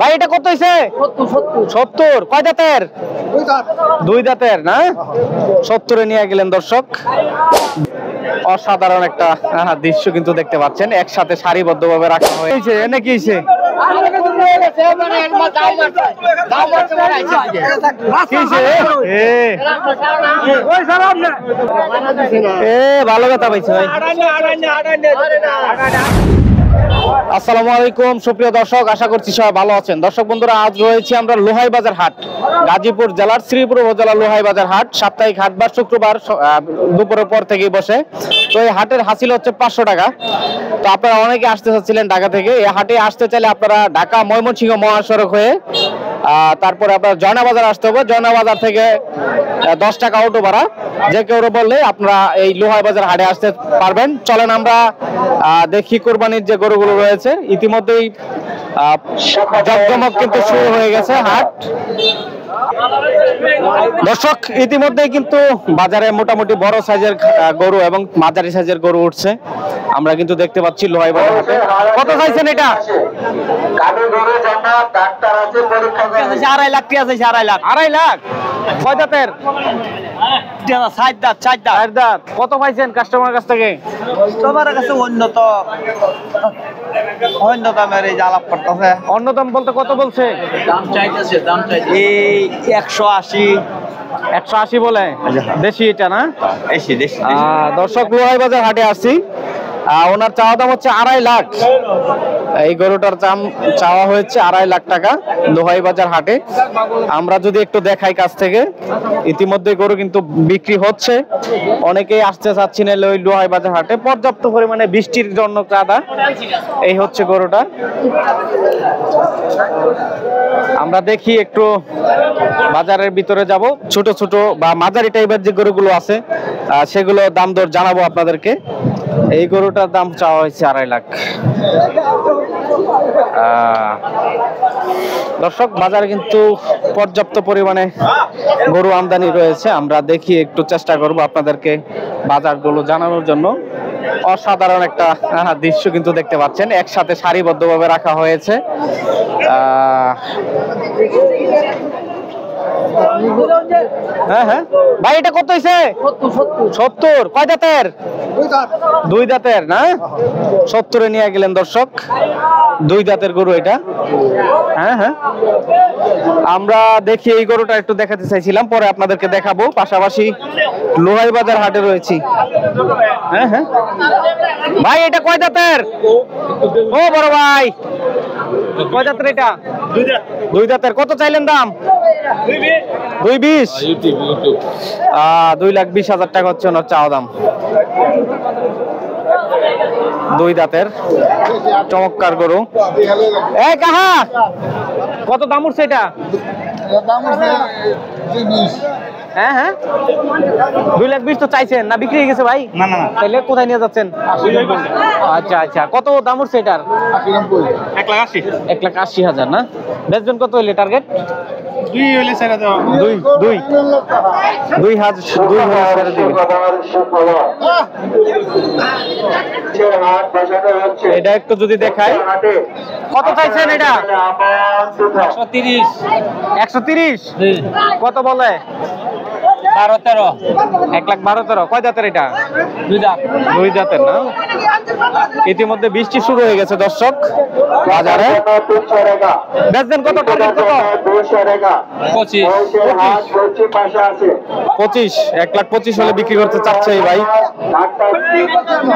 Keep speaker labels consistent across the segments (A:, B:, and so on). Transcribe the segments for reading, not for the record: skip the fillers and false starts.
A: ভাই এটা কত হইছে? 70। কয় দাঁতের? দুই দাঁতের না? 70 নিয়ে গেলেন দর্শক। অসাধারণ একটা দৃশ্য কিন্তু দেখতে পাচ্ছেন, একসাথে সারিবদ্ধভাবে রাখা হয়েছে। এনে কি হইছে? ভালো কথা পাইছে ভাই। আসসালামু আলাইকুম সুপ্রিয় দর্শক, আশা করছি সবাই ভালো আছেন। দর্শক বন্ধুরা, আজ রয়েছে আমরা লোহাই বাজার হাট, গাজীপুর জেলার শ্রীপুর উপজেলা লোহাই বাজার হাট। সাপ্তাহিক হাটবার শুক্রবার দুপুরের পর থেকেই বসে। তো এই হাটের হাসিল হচ্ছে 500 টাকা। তো আপনারা অনেকে আসতে চাচ্ছিলেন ঢাকা থেকে। এই হাটে আসতে চাইলে আপনারা ঢাকা ময়মনসিংহ মহাসড়ক হয়ে তারপরে আপনার জয়না বাজার আসতে হবে। জয়না বাজার থেকে 10 টাকা অটো ভাড়া, যে কেউ বললে আপনারা এই লোহাই বাজার হাটে আসতে পারবেন। চলেন আমরা দেখি কোরবানির যে গরুগুলো রয়েছে। ইতিমধ্যেই জমজমক কিন্তু শুরু হয়ে গেছে হাট। দর্শক, ইতিমধ্যেই কিন্তু বাজারে মোটামুটি বড় সাইজের গরু এবং মাঝারি সাইজের গরু উঠছে, আমরা কিন্তু দেখতে পাচ্ছি লোহাই বাজার হাটে। কত চাইছেন এটা? 2.5 লাখ। 2.5 লাখ। কয় দাঁতের? 4 দাঁত। কত পাইছেন কাস্টমার কাছ থেকে?
B: কাস্টমারের কাছে
A: অন্যতম বলতে কত বলছে?
B: দাম চাইতেছে এই 180
A: বলে। দেশি এটা না?
B: দেশি।
A: দর্শক, লোহাই বাজার হাটে আসছি। ওনার চাওয়া দাম হচ্ছে 2.5 লাখ। এই গরুটার দাম চাওয়া হয়েছে 2.5 লাখ টাকা লোহাই বাজার হাটে। আমরা যদি একটু দেখাই কাছ থেকে, ইতিমধ্যে গরু কিন্তু বিক্রি হচ্ছে। অনেকেই আসতে চাচ্ছি না ওই লোহাই বাজার হাটে, পর্যাপ্ত পরিমাণে বৃষ্টির জন্য কাদা। এই হচ্ছে গরুটা। আমরা দেখি একটু বাজারের ভিতরে যাব। ছোট ছোট বা মাঝারি টাইপের যে গরুগুলো আছে সেগুলো দাম দর জানাবো আপনাদেরকে। এই গরুটার দাম চাওয়া হয়েছে 2.5 লাখ। দর্শক, বাজারে কিন্তু পর্যাপ্ত পরিমাণে গরু আমদানি রয়েছে। আমরা দেখি একটু চেষ্টা করব আপনাদেরকে বাজারগুলো জানানোর জন্য। অসাধারণ একটা দৃশ্য কিন্তু দেখতে পাচ্ছেন, একসাথে সারিবদ্ধভাবে রাখা হয়েছে। হ্যাঁ ভাই, এটা কত হইছে? 70। কয় দাঁতের? দুই দাঁতের না? 70 নিয়ে গেলেন দর্শক। 2 দাঁতের গরু এটা। হ্যাঁ, আমরা দেখি এই গরুটা একটু দেখাতে চাইছিলাম, পরে আপনাদেরকে দেখাবো। পাশাপাশি লোহাই বাজার হাটে রয়েছি। হ্যাঁ ভাই, এটা কয় দাঁতের? ও বড় ভাই, কয় দাঁতের এটা? 2 দাঁতের। কত চাইলেন দাম? 2.20। 2,20,000 টাকা হচ্ছে ওনার চাওয়া দাম। 2 দাঁতের চমৎকার গরু। এই কাহা, কত দাম উঠছে এটা? হ্যাঁ 2,20,000 তো চাইছেন না? বিক্রি হয়ে গেছে ভাই?
B: না।
A: তাহলে কোথায় নিয়ে যাচ্ছেন? আচ্ছা, কত দাম উঠছে এটার? 1,80,000 না? বেচবেন কত হইলে টার্গেট?
B: 2 হইলে ছেড়ে দাও।
A: 2,000 দিবে। এটা একটু যদি দেখাই, কত চাইছেন এটা? 130। কত বলে?
B: 12-13।
A: 1,12,13,000। কয় দাঁতের এটা? 2 দাঁতের না? ইতিমধ্যে বৃষ্টি শুরু হয়ে গেছে দর্শক বাজারে। বেচবেন কত? টার্গেট কত? 25। 1,25,000 হলে বিক্রি করতে চাচ্ছে এই ভাই।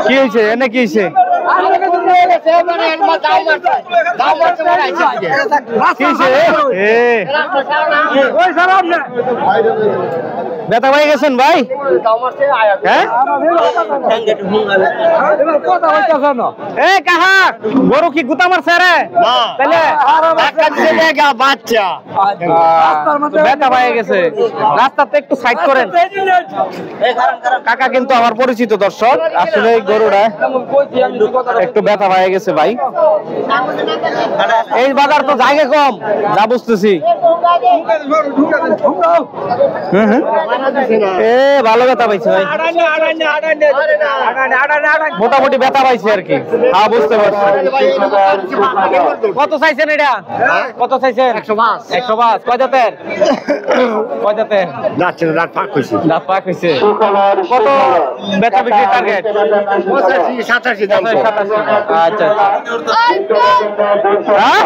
A: কি হয়েছে? এনে কি হয়েছে? ব্যথা হয়ে গেছেন ভাই? হ্যাঁ, গরু কি গুতা মারছে রে? বাচ্চা ব্যথা হয়ে গেছে। রাস্তাতে একটু সাইড করেন। কাকা কিন্তু আমার পরিচিত দর্শক। আসলে গরুটা একটু ব্যথা হয়ে গেছে ভাই। এই বাজার তো জায়গা কম, যা বুঝতেছি। এ ভালো ব্যথা পাইছে ভাই, মোটামুটি ব্যথা পাইছে আর কি। হ্যাঁ বুঝতে পারছি। কত চাইছেন এটা? কত চাইছেন? 105। কয় জাতের? কয় জাতের?
C: দাঁত ফাঁক হয়েছে।
A: দাঁত পাক হয়েছে। কত বেচা বিক্রি টার্গেট?
C: 87 দাম।
A: আচ্ছা হ্যাঁ?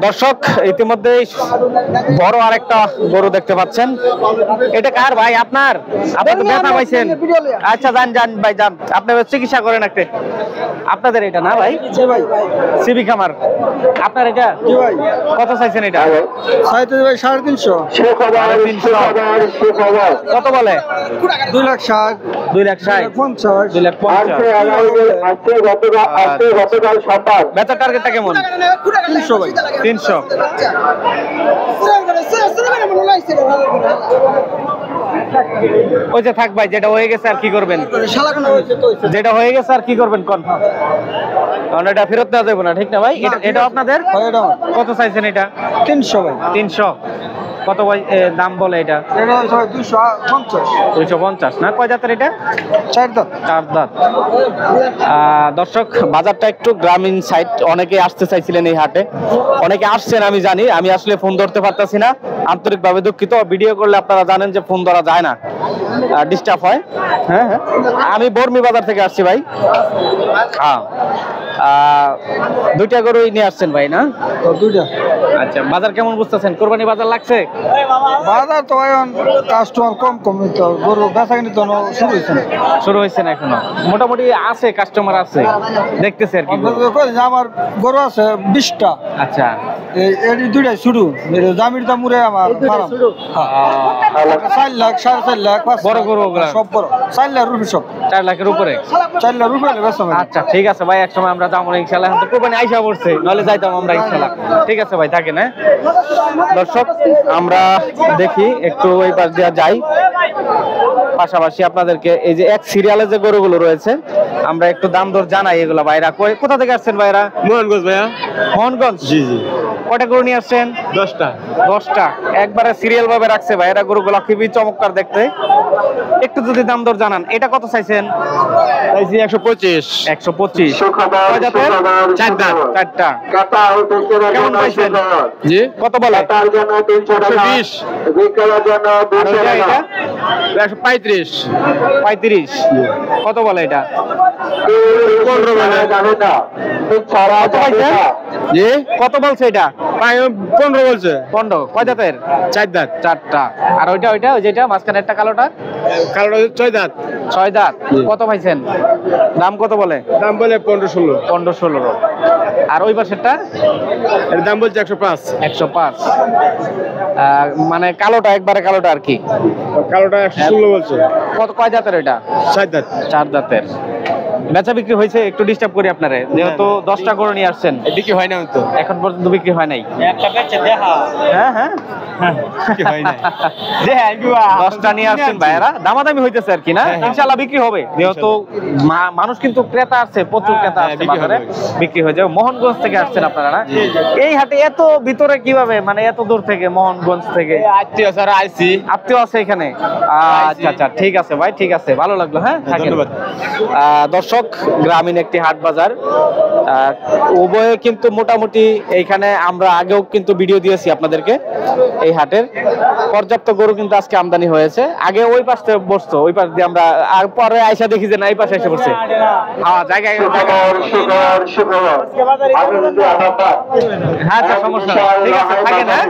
A: দর্শক ইতিমধ্যে বড় আরেকটা গরু দেখতে পাচ্ছেন। এটা কার ভাই? আপনার? আপনি তো ব্যথা পাইছেন। আচ্ছা যান যান ভাই যান, আপনি চিকিৎসা করেন একটা। আপনাদের এটা না ভাই? সিবি খামার। আপনার এটা কত চাইছেন এটা?
C: 350।
A: কত বলে?
C: 2,60,000,
A: 2,60,000,
C: 2,50,000,
A: 2,50,000। বেচার টার্গেটটা কেমন?
C: 300 ভাই।
A: 300। ওই যে থাক ভাই, যেটা হয়ে গেছে আর কি করবেন? যেটা হয়ে গেছে আর কি করবেন কোন? কারণ এটা ফেরত দেওয়া যাবে না, ঠিক না ভাই? এটা আপনাদের কত চাইছেন এটা?
C: 300 ভাই।
A: 300। কত ভাই দাম বলে এটা? 250 না? কয় জাতের এটা?
C: 4 দাঁত।
A: 4 দাঁত। দর্শক বাজারটা একটু গ্রামীণ সাইড, অনেকে আসতে চাইছিলেন এই হাটে, অনেকে আসছেন আমি জানি, আমি আসলে ফোন ধরতে পারতাছি না, আন্তরিকভাবে দুঃখিত। ভিডিও করলে আপনারা জানেন যে ফোন ধরা যায় না, ডিস্টার্ব হয়। হ্যাঁ হ্যাঁ, আমি বর্মি বাজার থেকে আসছি ভাই। হ্যাঁ, দুইটা গরুই নিয়ে আসছেন ভাই না?
C: দুইটা।
A: আচ্ছা, বাজার কেমন বুঝতেছেন? কোরবানি বাজার লাগছে?
C: বাজার তো এখন কাস্টমার কম তো, গরু বেচা কিনে তো
A: শুরু হয়েছে না এখনো? মোটামুটি আছে, কাস্টমার আছে, দেখতেছে আর কি।
C: আমার গরু আছে 20টা।
A: আচ্ছা,
C: এই দুইটাই শুরু। জামির দামুরে আমার ফার্ম। 4 লাখ, 4.5 লাখ।
A: বড় গরু ওগুলা?
C: সব বড়। 4 লাখ রুপি সব।
A: 4 লাখের উপরে?
C: 4 লাখ রুপি বেচা।
A: আচ্ছা ঠিক আছে ভাই, একসময় আমরা যাবো ইনশাল্লাহ। এখন তো কোরবানি আইসা পড়ছে, নাহলে যাইতাম আমরা ইনশাল্লাহ। ঠিক আছে ভাই, থাকেন। হ্যাঁ দর্শক, আমরা দেখি একটু এই পাশ দিয়ে যাই, পাশাপাশি আপনাদেরকে এই যে এক সিরিয়ালে যে গরুগুলো রয়েছে আমরা একটু দাম দর জানাই। এগুলো ভাইরা কোথা থেকে আসছেন ভাইরা?
B: মোহনগঞ্জ ভাইয়া।
A: মোহনগঞ্জ?
B: জি জি।
A: কয়টা গরু নিয়ে আসছেন?
B: 10টা।
A: 10টা একবারে সিরিয়াল ভাবে রাখছে ভাইরা গরুগুলো, খুবই চমৎকার দেখতে। একটু যদি দাম দর জানান। এটা কত চাইছেন?
B: চাইছি 125।
A: 125। কয় জাতের?
B: 4 দাঁত।
A: 4টা। কেমন পাইছেন?
B: জি।
A: কত বলে?
B: 120।
A: আর ওইটা, এটা
B: 135।
A: 35। কত বলে এটা?
B: 15 বলে।
A: কত পাইছেন?
B: জি।
A: কত বলছে এটা?
B: 15 বলছে।
A: 15। কয় জাতের?
B: 4 দাঁত।
A: 4টা। আর ওইটা ওই যেটা মাঝখানে একটা কালোটা?
B: কালোটা 6 দাঁত।
A: 6 দাঁত। কত পাইছেন? দাম কত বলে?
B: দাম বলে 15-16।
A: 15-16। আর ওই পাশেরটা?
B: এর দাম বলছে 105।
A: 105। মানে কালোটা, একবারে কালোটা আর কি।
B: কালোটা 116 বলছে।
A: কত, কয় জাতের ওইটা?
B: 4 দাঁত।
A: 4 দাঁতের। বেচা বিক্রি হয়েছে? একটু ডিস্টার্ব করি আপনারে, যেহেতু 10টা করে নিয়ে আসছেন।
B: বিক্রি হয় না তো
A: এখন পর্যন্ত বিক্রি হয় নাই?
B: একটা বেচে দেখা।
A: হ্যাঁ হ্যাঁ,
B: বিক্রি হয় না।
A: 10টা নিয়ে আসছেন ভাইয়েরা, দামাদামি হইতেছে আর কি না? ইনশাআল্লাহ বিক্রি হবে, যেহেতু মানুষ কিন্তু ক্রেতা আসছে, প্রচুর ক্রেতা আসছে বাজারে, বিক্রি হয়ে যাবে। মোহনগঞ্জ থেকে আসছেন আপনারা না? এই হাটে এত ভিতরে কিভাবে, মানে এত দূর থেকে, মোহনগঞ্জ থেকে?
B: আত্মীয় স্যার আইছি।
A: আত্মীয় আছে এখানে? আচ্ছা আচ্ছা, ঠিক আছে ভাই, ঠিক আছে, ভালো লাগলো। হ্যাঁ,
B: ধন্যবাদ।
A: দর্শক, গ্রামীণ একটি হাট বাজার, উভয়ে কিন্তু মোটামুটি এইখানে আমরা আগেও কিন্তু ভিডিও দিয়েছি আপনাদেরকে। এই হাটের পর্যাপ্ত গরু কিন্তু আজকে আমদানি হয়েছে। আগে ওই পাশ থেকে বসতো, ওই পাশ দিয়ে আমরা, আর পরে আইসা দেখি যে না, এই পাশে এসে পড়ছে। হ্যাঁ, জায়গায় আচ্ছা, সমস্যা নেই, ঠিক আছে, থাকেন। হ্যাঁ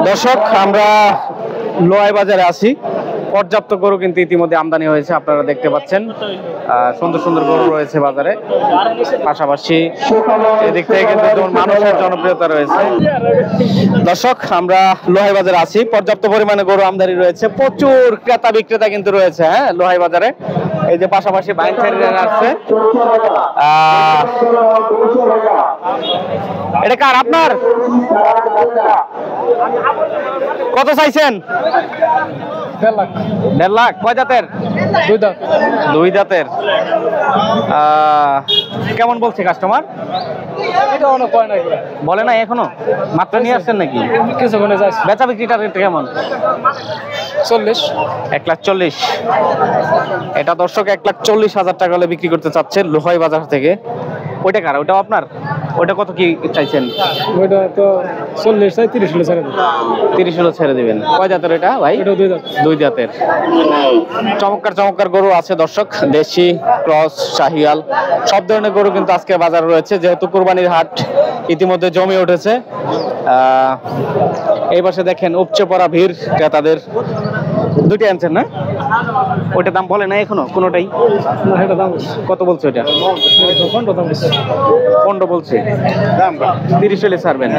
A: দর্শক, আমরা লোহাই বাজারে আছি। পর্যাপ্ত গরু কিন্তু ইতিমধ্যে আমদানি হয়েছে, আপনারা দেখতে পাচ্ছেন। সুন্দর সুন্দর গরু রয়েছে বাজারে, পাশাপাশি এদিক থেকে কিন্তু মানুষের জনপ্রিয়তা রয়েছে। দর্শক, আমরা লোহাই বাজারে আছি, পর্যাপ্ত পরিমাণে গরু আমদানি রয়েছে, প্রচুর ক্রেতা বিক্রেতা কিন্তু রয়েছে। হ্যাঁ, লোহাই বাজারে এই যে পাশাপাশি বাইক আসছে। এটা কার? আপনার? কত চাইছেন? 1.5 লাখ। কয় জাতের? দুই দাঁতের। কেমন বলছে কাস্টমার? বলে না এখনো, মাত্র নিয়ে আসছেন নাকি? বেচা বিক্রিটার রেট কেমন? 1,40,000। এটা দর্শক 1,40,000 টাকা হলে বিক্রি করতে চাচ্ছে লোহাই বাজার থেকে। ওইটা কার? ওইটাও আপনার? ওইটা কত কি চাইছেন?
C: ওইটা তো 40 চাই, 30 হলে ছেড়ে দেব।
A: 30 হলে ছেড়ে দিবেন। কয় জাতের এটা ভাই?
C: এটা
A: দুই দাঁতের। চমৎকার চমৎকার গরু আছে দর্শক, দেশি, ক্রস, শাহিয়াল সব ধরনের গরু কিন্তু আজকে বাজার রয়েছে, যেহেতু কুরবানির হাট ইতিমধ্যে জমে উঠেছে। এই পাশে দেখেন উপচে পড়া ভিড় ক্রেতাদের। দুটি আনছেন না? ওইটা দাম বলে না এখনো কোনোটাই? কত বলছে ওইটা? 15 বলছে। 30 হলে ছাড়বেন।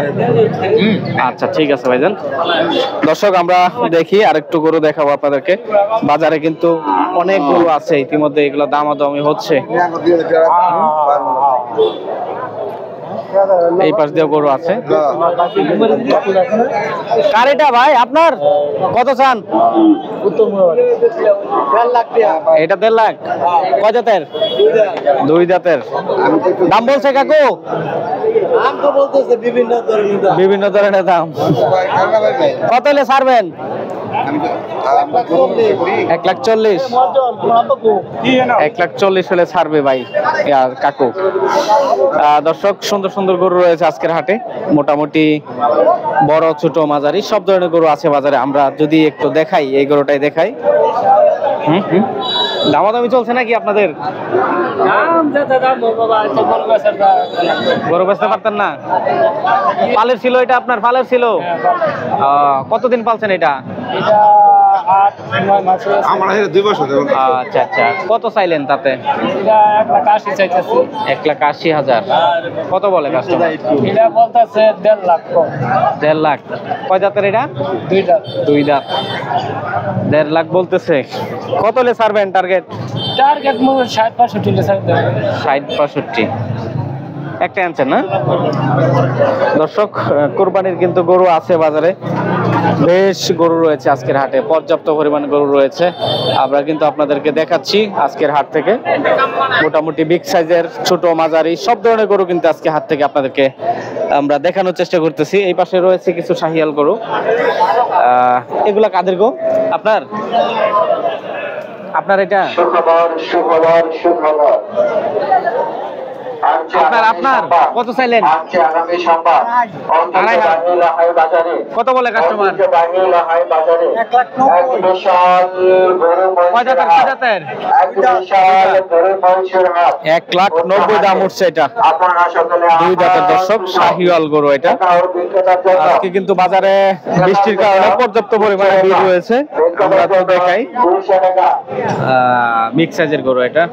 A: আচ্ছা ঠিক আছে ভাইজান। দর্শক আমরা দেখি আরেকটু গরু দেখাবো আপনাদেরকে। বাজারে কিন্তু অনেক গরু আছে ইতিমধ্যে, এগুলো দামাদামি হচ্ছে। এই পাশ দিয়ে গরু আছে। কার এটা ভাই আপনার? কত চান? এটা 1.5 লাখ। কয় জাতের? দুই দাঁতের। দাম বলছে কাকু? বিভিন্ন ধরনের দাম। কত হলে ছাড়বেন? 1,40,000। 1,40,000 হলে ছাড়বে ভাই কাকু। দর্শক সুন্দর সুন্দর গরু রয়েছে আজকের হাটে, মোটামুটি বড় ছোট মাঝারি সব ধরনের গরু আছে বাজারে। আমরা যদি একটু দেখাই, এই গরুটাই দেখাই। দামাদামি চলছে নাকি আপনাদের? গরু বেচতে পারতেন না? পালের ছিল এটা আপনার? পালের ছিল। কতদিন পালছেন এটা? আচ্ছা আচ্ছা। কত চাইলেন তাতে? 1,80,000। কত বলে কাস্টমার?
C: 1.5 লাখ।
A: 1.5 লাখ। কয় জাতের এটা? দুই দাঁত। 1.5 লাখ বলতেছে। কত হলে ছাড়বেন টার্গেট? 60-65। একটা আনছেন না? দর্শক কুরবানির কিন্তু গরু আছে বাজারে, বেশ গরু রয়েছে আজকের হাটে, পর্যাপ্ত পরিমাণ গরু রয়েছে। আমরা কিন্তু আপনাদেরকে দেখাচ্ছি আজকের হাট থেকে। মোটামুটি বিগ সাইজের, ছোট মাঝারি সব ধরনের গরু কিন্তু আজকে হাট থেকে আপনাদেরকে আমরা দেখানোর চেষ্টা করতেছি। এই পাশে রয়েছে কিছু শাহিয়াল গরু। এগুলা কাদের গো? আপনার? আপনার এটা? আপনার কত চাইলেন? কত বলে কাস্টমার? 1,90,000 দাম উঠছে এটা। দুই দাঁতের দর্শক, শাহিওয়াল গরু এটা। আজকে কিন্তু বাজারে বৃষ্টির কারণে পর্যাপ্ত পরিমাণে ভিড় রয়েছে। আমরা তো দেখাই মিক্স সাইজের গরু এটা।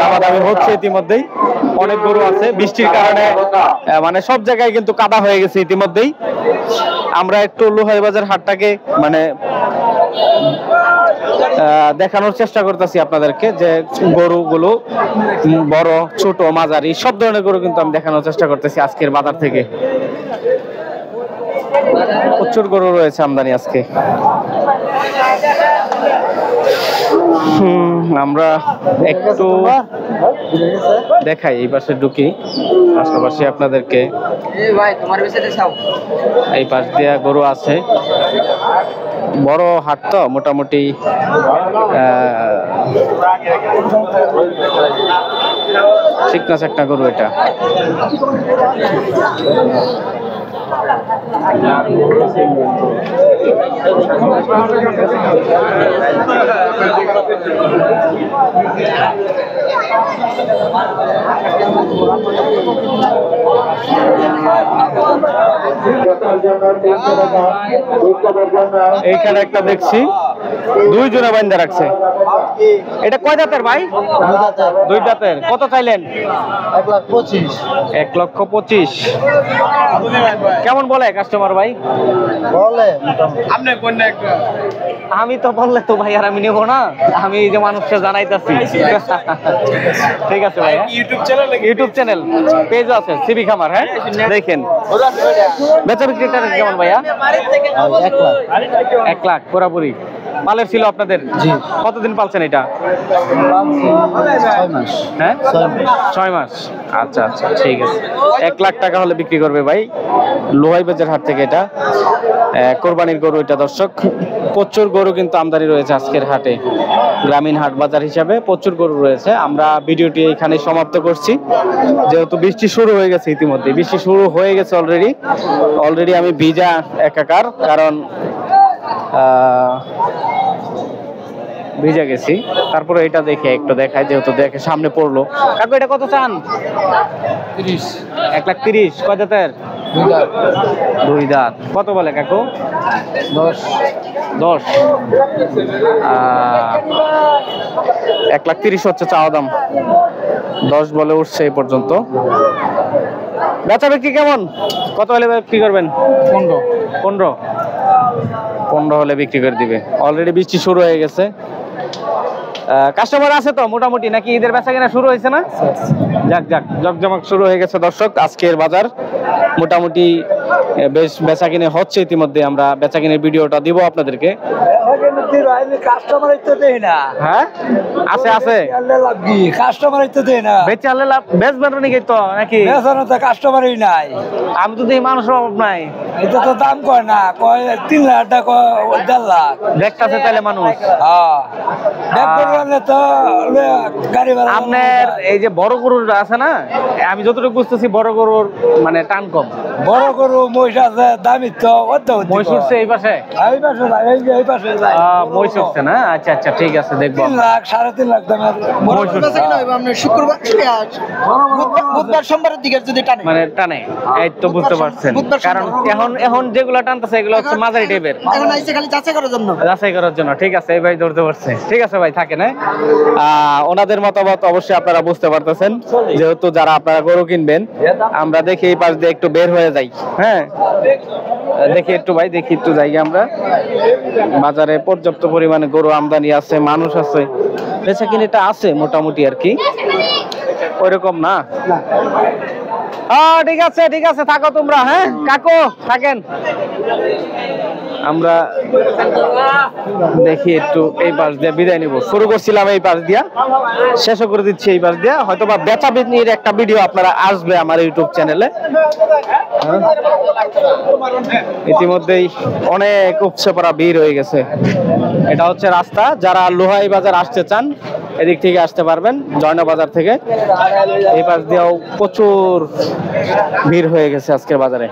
A: দামাদামি হচ্ছে ইতিমধ্যেই, অনেক গরু আছে বৃষ্টির কারণে, মানে সব জায়গায় কিন্তু কাদা হয়ে গেছে ইতিমধ্যেই। আমরা একটু লোহাই বাজার হাটটাকে মানে দেখানোর চেষ্টা করতেছি আপনাদেরকে, যে গরুগুলো বড় ছোট মাঝারি সব ধরনের গরু কিন্তু আমি দেখানোর চেষ্টা করতেছি আজকের বাজার থেকে। প্রচুর গরু রয়েছে আমদানি আজকে। আমরা একটু দেখাই, এই পাশে ঢুকি, পাশাপাশি আপনাদেরকে। এই পাশ দিয়ে গরু আছে, বড় হাট তো মোটামুটি ঠিক না একটা গরু এটা। এইখানে একটা দেখছি দুই জোড়া বান্ধা রাখছে। এটা কয় দাঁতের ভাই? দুই দাঁতের। কত চাইলেন?
C: 1,25,000।
A: 1,25,000। কেমন বলে কাস্টমার ভাই?
C: বলে
A: আমি তো বললে তো ভাই আর আমি নেবো না, আমি এই যে মানুষকে জানাইতাছি। ঠিক আছে ভাই, ইউটিউব চ্যানেল পেজ আছে সিবি খামার, হ্যাঁ দেখেন। বেচা বিক্রিটা কেমন ভাইয়া? 1 লাখ পুরাপুরি পালের ছিল আপনাদের? কতদিন পালছেন এটা?
C: 6 মাস।
A: হ্যাঁ 6 মাস। আচ্ছা আচ্ছা ঠিক আছে, 1 লাখ টাকা হলে বিক্রি করবে ভাই লোহাই বাজার হাট থেকে। এটা কোরবানির গরু এটা দর্শক। প্রচুর গরু কিন্তু আমদানি রয়েছে আজকের হাটে, গ্রামীণ হাট বাজার হিসাবে প্রচুর গরু রয়েছে। আমরা ভিডিওটি এখানে সমাপ্ত করছি, যেহেতু বৃষ্টি শুরু হয়ে গেছে। ইতিমধ্যে বৃষ্টি শুরু হয়ে গেছে অলরেডি আমি ভিজা একাকার, কারণ ভিজে গেছি। তারপরে এটা দেখে একটু দেখায়, যেহেতু দেখে সামনে পড়লো। কাকু এটা কত চান?
C: 30।
A: 1,30,000। কয় দাঁতের? 2 দাঁত। কত বলে কাকু?
C: 10।
A: 1,30,000 হচ্ছে চাওয়া দাম, 10 বলে উঠছে এই পর্যন্ত। বেচা বিক্রি কেমন? কত হলে বিক্রি করবেন? 15 হলে বিক্রি করে দিবে। অলরেডি বৃষ্টি শুরু হয়ে গেছে, কাস্টমার আছে তো মোটামুটি, নাকি ঈদের বেচা কেনা শুরু হয়েছে না? যাক জকজমক শুরু হয়ে গেছে দর্শক। আজকের বাজার মোটামুটি বেশ বেচা কিনে হচ্ছে। ইতিমধ্যে আমরা বেচা কিনের ভিডিওটা দিব আপনাদেরকে। হ্যাঁ আছে
C: কাস্টমার
A: বেচে আনলে লাভ, বেচবেন নাকি তো নাকি?
C: কাস্টমারই নাই,
A: আমি তো দেখি মানুষের অভাব নাই।
C: এটা তো দাম কয় না, কয় 3 লাখ টাকা, 1.5 লাখ
A: দেখতেছে তাহলে মানুষ। আপনার এই যে বড় গরুর আছে না, আমি যতটুকু বুঝতেছি বড় গরুর মানে টান কম।
C: বড় গরু মহিষ আছে, দামি তো
A: মহিষ উঠছে এই পাশে, মহিষ উঠছে না? আচ্ছা আচ্ছা ঠিক আছে, দেখবো।
C: 3 লাখ 3.5 লাখ দামের
A: মহিষ উঠছে।
C: শুক্রবার বুধবার সোমবারের দিকে যদি টানে,
A: মানে টানে, এই তো বুঝতে পারছেন। কারণ এখন যেগুলো টানতেছে এগুলো হচ্ছে মাঝারি টাইপের,
C: এখন আইছে খালি যাচাই করার জন্য।
A: ঠিক আছে, এই ভাই ধরতে পারছে। ঠিক আছে ভাই, থাকেন। ওনাদের মতামত অবশ্যই আপনারা বুঝতে পারতেছেন, যেহেতু যারা আপনারা গরু কিনবেন। আমরা দেখি এই পাশ দিয়ে একটু বের হয়ে যাই। হ্যাঁ দেখি একটু ভাই, দেখি একটু যাই। আমরা বাজারে পর্যাপ্ত পরিমাণে গরু আমদানি আছে, মানুষ আছে, বেচা কিনেটা আছে মোটামুটি আর কি, ওইরকম না। ঠিক আছে থাকো তোমরা। হ্যাঁ কাকু থাকেন। আমরা দেখি একটু এই পাশ দিয়ে বিদায় নিব। শুরু করছিলাম এই পাশ দিয়া, শেষও করে দিচ্ছি এই পাশ দিয়া। হয়তো বা বেচা বিক্রির একটা ভিডিও আপনারা আসবে আমার ইউটিউব চ্যানেলে। ইতিমধ্যেই অনেক উপচে পড়া ভিড় হয়ে গেছে। এটা হচ্ছে রাস্তা, যারা লোহাই বাজার আসতে চান এদিক থেকে আসতে পারবেন, জয়না বাজার থেকে। এই পাশ দিয়েও প্রচুর ভিড় হয়ে গেছে আজকের বাজারে।